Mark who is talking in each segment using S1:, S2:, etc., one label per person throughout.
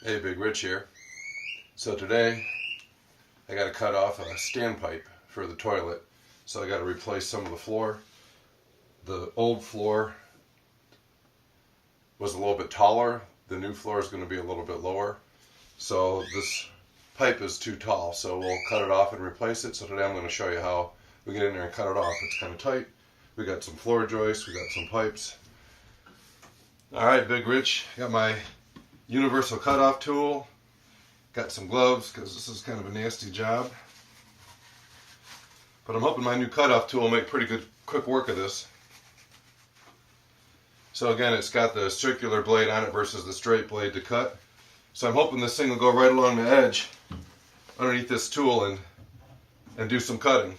S1: Hey, Big Rich here. So today I got to cut off a standpipe for the toilet. So I got to replace some of the floor. The old floor was a little bit taller. The new floor is going to be a little bit lower. So this pipe is too tall. So we'll cut it off and replace it. So today I'm going to show you how we get in there and cut it off. It's kind of tight. We got some floor joists. We got some pipes. All right, Big Rich. Got my universal cutoff tool. Got some gloves because this is kind of a nasty job. But I'm hoping my new cutoff tool will make pretty good quick work of this. So again, it's got the circular blade on it versus the straight blade to cut. So I'm hoping this thing will go right along the edge underneath this tool and do some cutting.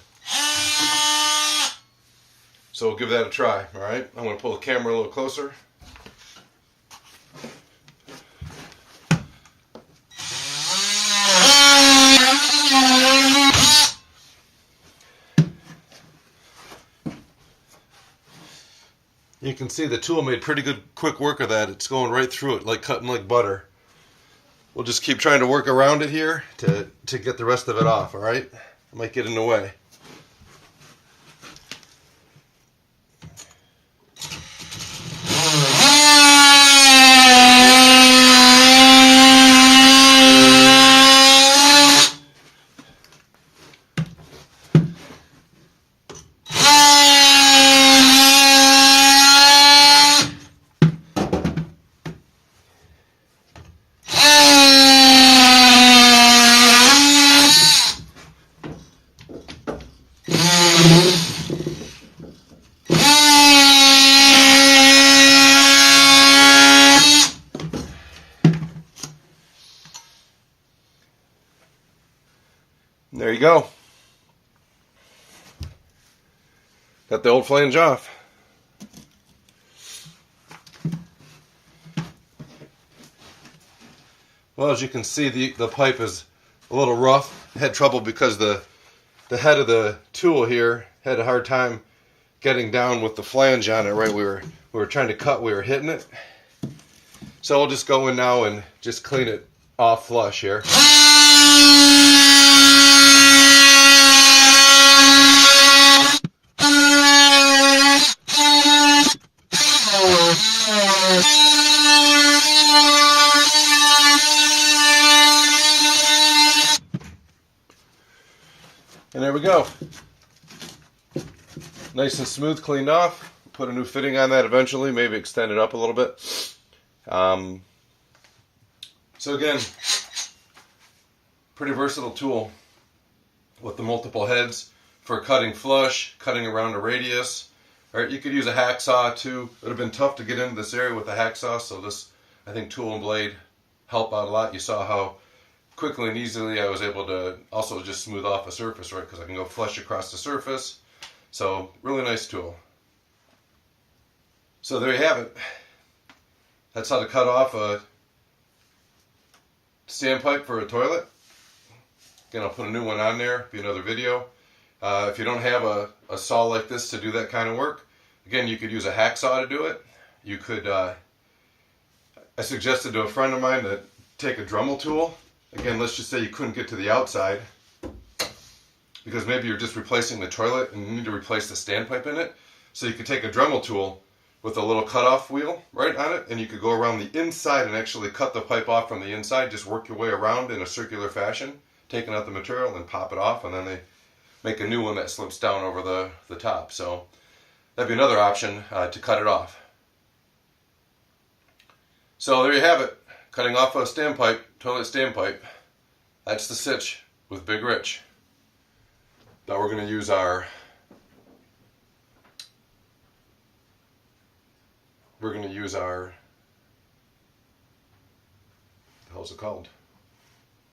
S1: So we'll give that a try, alright? I'm going to pull the camera a little closer. You can see the tool made pretty good quick work of that. It's going right through it, like cutting like butter. We'll just keep trying to work around it here to get the rest of it off, alright? I might get in the way. There you go. Got the old flange off. Well, as you can see, the pipe is a little rough. Had trouble because the head of the tool here had a hard time getting down with the flange on it. Right, we were trying to cut, we were hitting it. So we'll just go in now and just clean it off flush here. And there we go. Nice and smooth, cleaned off. Put a new fitting on that eventually, maybe extend it up a little bit. So again, pretty versatile tool with the multiple heads for cutting flush, cutting around a radius. All right, you could use a hacksaw too. It would have been tough to get into this area with a hacksaw, so this, I think, tool and blade help out a lot. You saw how quickly and easily I was able to also just smooth off a surface, right? Because I can go flush across the surface. So, really nice tool. So there you have it. That's how to cut off a standpipe for a toilet. Again, I'll put a new one on there, be another video. If you don't have a saw like this to do that kind of work, again, you could use a hacksaw to do it. You could, I suggested to a friend of mine to take a Dremel tool. Again, let's just say you couldn't get to the outside because maybe you're just replacing the toilet and you need to replace the standpipe in it. So you could take a Dremel tool with a little cutoff wheel right on it, and you could go around the inside and actually cut the pipe off from the inside. Just work your way around in a circular fashion, taking out the material and pop it off, and then they make a new one that slips down over the top. So that'd be another option to cut it off. So there you have it. Cutting off a standpipe, toilet standpipe. That's the sitch with Big Rich. Now we're going to use our what the hell's it called?